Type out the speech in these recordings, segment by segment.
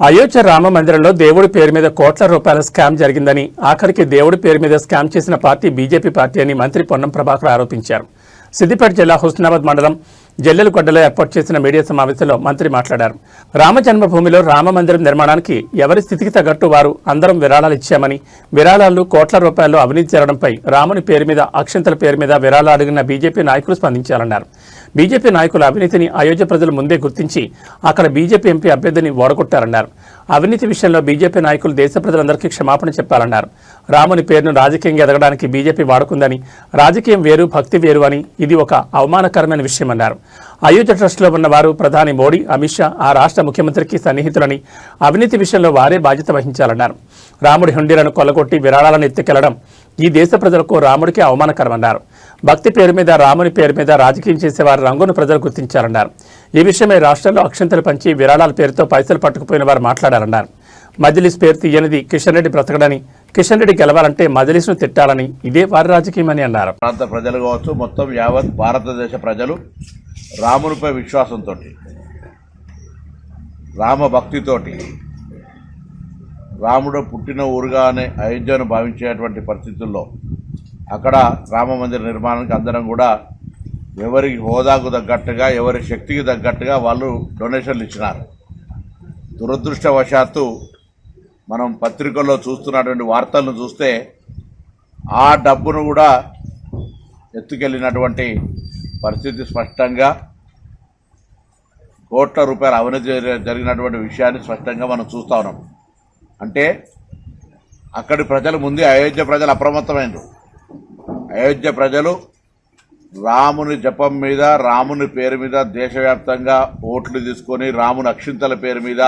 అయోధ్య రామ మందిరంలో దేవుడి పేరు మీద కోట్ల రూపాయల స్కామ్ జరిగిందని, ఆఖరికి దేవుడి పేరు మీద స్కామ్ చేసిన పార్టీ బీజేపీ పార్టీ అని మంత్రి పొన్నం ప్రభాకర్ ఆరోపించారు. సిద్దిపేట జిల్లా హుస్నాబాద్ మండలం జల్లెలగొడ్డలో ఏర్పాటు చేసిన మీడియా సమావేశంలో మంత్రి మాట్లాడారు. రామ జన్మభూమిలో రామ మందిరం నిర్మాణానికి ఎవరి స్థితికి తగ్గట్టు వారు అందరం విరాళాలు ఇచ్చామని, విరాళాలు కోట్ల రూపాయలు అవినీతి జరగడంపై రాముని పేరు మీద, అక్షంతల పేరు మీద విరాళాలు అడిగిన బీజేపీ నాయకులు స్పందించాలన్నారు. బీజేపీ నాయకుల అవినీతిని అయోధ్య ప్రజలు ముందే గుర్తించి అక్కడ బీజేపీ ఎంపీ అభ్యర్థిని ఓడగొట్టారన్నారు. అవినీతి విషయంలో బీజేపీ నాయకులు దేశ ప్రజలందరికీ క్షమాపణ చెప్పాలన్నారు. రాముని పేరును రాజకీయంగా ఎదగడానికి బీజేపీ వాడుకుందని, రాజకీయం వేరు భక్తి వేరు అని ఇది ఒక అవమానకరమైన విషయమన్నారు. అయోధ్య ట్రస్టులో ఉన్న వారు ప్రధాని మోడీ, అమిత్ షా ఆ రాష్ట్ర ముఖ్యమంత్రికి సన్నిహితులని, అవినీతి విషయంలో వారే బాధ్యత వహించాలన్నారు. రాముడి హుండీలను కొల్లగొట్టి విరాళాలను ఎత్తుకెళ్లడం ఈ దేశ ప్రజలకు రాముడికి అవమానకరమన్నారు. భక్తి పేరు మీద, రాముని పేరు మీద రాజకీయం చేసేవారి రంగును ప్రజలు గుర్తించారన్నారు. ఈ విషయమై రాష్ట్రంలో అక్షంతలు పంచి విరాళాల పేరుతో పైసలు పట్టుకుపోయిన వారు మాట్లాడారన్నారు. మజ్లిస్ పేరు తీయనిది కిషన్ రెడ్డి బ్రతకడని, కిషన్ రెడ్డి గెలవాలంటే మజ్లిస్ను తిట్టాలని, ఇదే వారి రాజకీయమని అన్నారు. ప్రాంత ప్రజలు కావచ్చు, మొత్తం యావత్ భారతదేశ ప్రజలు రామునిపై విశ్వాసంతో, రామ భక్తితోటి, రాముడు పుట్టిన ఊరుగానే అయోధ్యను భావించేటువంటి పరిస్థితుల్లో అక్కడ రామ మందిర నిర్మాణానికి అందరం కూడా ఎవరికి హోదాకు తగ్గట్టుగా, ఎవరి శక్తికి తగ్గట్టుగా వాళ్ళు డొనేషన్లు ఇచ్చినారు. దురదృష్టవశాత్తు మనం పత్రికల్లో చూస్తున్నటువంటి వార్తలను చూస్తే ఆ డబ్బును కూడా ఎత్తుకెళ్ళినటువంటి పరిస్థితి స్పష్టంగా, కోట్ల రూపాయల అవినీతి జరిగినటువంటి విషయాన్ని స్పష్టంగా మనం చూస్తూ ఉన్నాం. అంటే అక్కడి ప్రజలు ముందే, అయోధ్య ప్రజలు అప్రమత్తమైనరు. అయోధ్య ప్రజలు రాముని జపం మీద, రాముని పేరు మీద దేశవ్యాప్తంగా ఓట్లు తీసుకొని, రాముని అక్షింతల పేరు మీద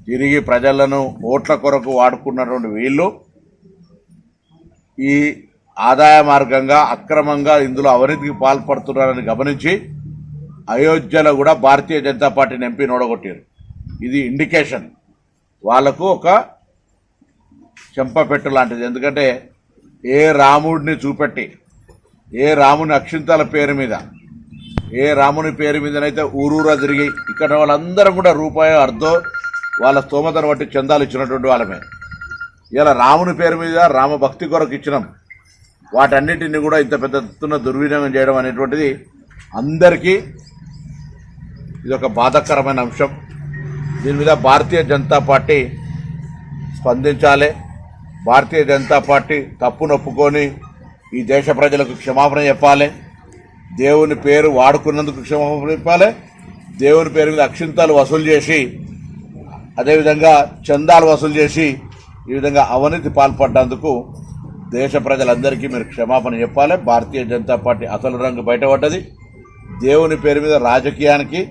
తిరిగి ప్రజలను ఓట్ల కొరకు వాడుకున్నటువంటి వీళ్ళు ఈ ఆదాయ మార్గంగా, అక్రమంగా ఇందులో అవినీతికి పాల్పడుతున్నారని గమనించి అయోధ్యలో కూడా భారతీయ జనతా పార్టీని ఎంపీని ఓడగొట్టారు. ఇది ఇండికేషన్, వాళ్లకు ఒక చెంపపెట్టు లాంటిది. ఎందుకంటే ఏ రాముడిని చూపెట్టి, ఏ రాముని అక్షింతల పేరు మీద, ఏ రాముని పేరు మీదనైతే ఊరూరా తిరిగి ఇక్కడ వాళ్ళందరూ కూడా రూపాయి అర్ధో వాళ్ళ స్తోమతను బట్టి చందాలు ఇచ్చినటువంటి వాళ్ళమే. ఇలా రాముని పేరు మీద రామ భక్తి కొరకు ఇచ్చినాం. వాటన్నిటిని కూడా ఇంత పెద్ద ఎత్తున దుర్వినియోగం చేయడం అనేటువంటిది అందరికీ ఇది ఒక బాధాకరమైన అంశం. దీని మీద భారతీయ జనతా పార్టీ స్పందించాలి. భారతీయ జనతా పార్టీ తప్పును ఒప్పుకొని ఈ దేశ ప్రజలకు క్షమాపణ చెప్పాలి. దేవుని పేరు వాడుకున్నందుకు క్షమాపణ చెప్పాలి. దేవుని పేరు మీద అక్షింతాలు వసూలు చేసి, అదేవిధంగా చందాలు వసూలు చేసి ఈ విధంగా అవినీతి పాల్పడ్డందుకు దేశ ప్రజలందరికీ మీరు క్షమాపణ చెప్పాలి. భారతీయ జనతా పార్టీ అసలు రంగు బయటపడ్డది. దేవుని పేరు మీద రాజకీయానికి,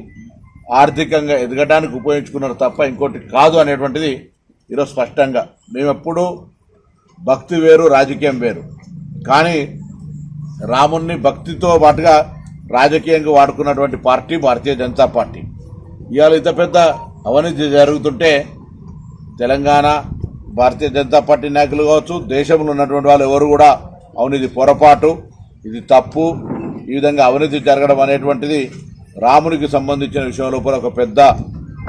ఆర్థికంగా ఎదగడానికి ఉపయోగించుకున్నారు తప్ప ఇంకోటి కాదు అనేటువంటిది ఈరోజు స్పష్టంగా. మేమెప్పుడు భక్తి వేరు, రాజకీయం వేరు, కానీ రాముణ్ణి భక్తితో పాటుగా రాజకీయంగా వాడుకున్నటువంటి పార్టీ భారతీయ జనతా పార్టీ. ఇవాళ ఇంత పెద్ద అవినీతి జరుగుతుంటే తెలంగాణ భారతీయ జనతా పార్టీ నాయకులు కావచ్చు, దేశంలో ఉన్నటువంటి వాళ్ళు ఎవరు కూడా అవును ఇది పొరపాటు, ఇది తప్పు, ఈ విధంగా అవినీతి జరగడం అనేటువంటిది రామునికి సంబంధించిన విషయం లోపల ఒక పెద్ద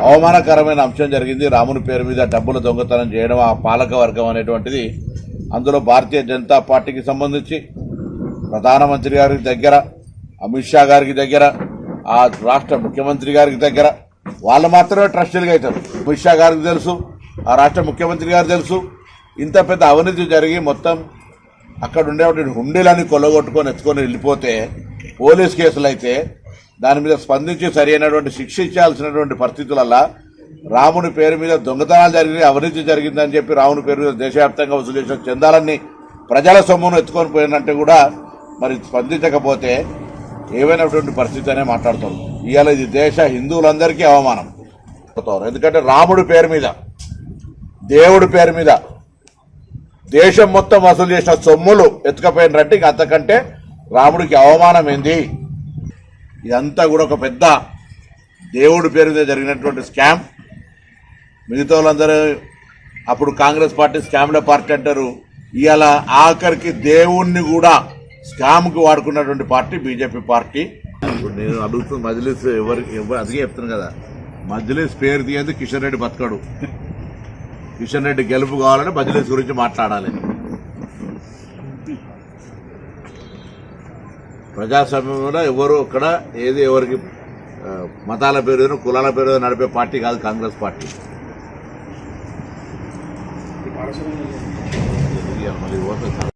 అవమానకరమైన అంశం జరిగింది. రాముని పేరు మీద డబ్బులు దొంగతనం చేయడం ఆ పాలక వర్గం అనేటువంటిది. అందులో భారతీయ జనతా పార్టీకి సంబంధించి ప్రధానమంత్రి గారికి దగ్గర, అమిత్ షా గారికి దగ్గర, ఆ రాష్ట్ర ముఖ్యమంత్రి గారికి దగ్గర వాళ్ళు మాత్రమే ట్రస్టీలుగా అవుతారు. అమిత్ షా గారికి తెలుసు, ఆ రాష్ట్ర ముఖ్యమంత్రి గారికి తెలుసు ఇంత పెద్ద అవినీతి జరిగి మొత్తం అక్కడ ఉండేటువంటి హుండీలని కొల్లగొట్టుకొని ఎత్తుకొని వెళ్ళిపోతే, పోలీస్ కేసులు అయితే దాని మీద స్పందించి సరి అయినటువంటి శిక్ష ఇచ్చాల్సినటువంటి పరిస్థితులల్లా రాముని పేరు మీద దొంగతనాలు జరిగి అవినీతి జరిగిందని చెప్పి రాముని పేరు మీద దేశవ్యాప్తంగా వసూలు చేసిన చందాలన్నీ ప్రజల సొమ్మును ఎత్తుకొని పోయినట్టు కూడా మరి స్పందించకపోతే ఏమైనటువంటి పరిస్థితి అనే మాట్లాడుతారు. ఇవాళ ఇది దేశ హిందువులందరికీ అవమానం. ఎందుకంటే రాముడి పేరు మీద, దేవుడి పేరు మీద దేశం మొత్తం వసూలు చేసిన సొమ్ములు ఎత్తుకపోయినట్టు ఇక అంతకంటే రాముడికి అవమానం ఏంది? ఇదంతా కూడా ఒక పెద్ద దేవుడి పేరు మీద జరిగినటువంటి స్కామ్. మిగతా వాళ్ళందరూ అప్పుడు కాంగ్రెస్ పార్టీ స్కామ్ల పార్టీ అంటారు. ఇవాళ ఆఖరికి దేవుణ్ణి కూడా స్కామ్కి వాడుకున్నటువంటి పార్టీ బీజేపీ పార్టీ. నేను అడుగుతున్న మజ్లిస్ ఎవరు అదిగే చెప్తున్నాను కదా, మజ్లిస్ పేరు తీయంది కిషన్ రెడ్డి బతకడు. కిషన్ రెడ్డి గెలుపు కావాలని మజ్లిస్ గురించి మాట్లాడాలి. ప్రజాస్వామ్యంలో ఎవరు ఇక్కడ ఏది ఎవరికి మతాల పేరు కులాల పేరు నడిపే పార్టీ కాదు కాంగ్రెస్ పార్టీ. మళ్ళీ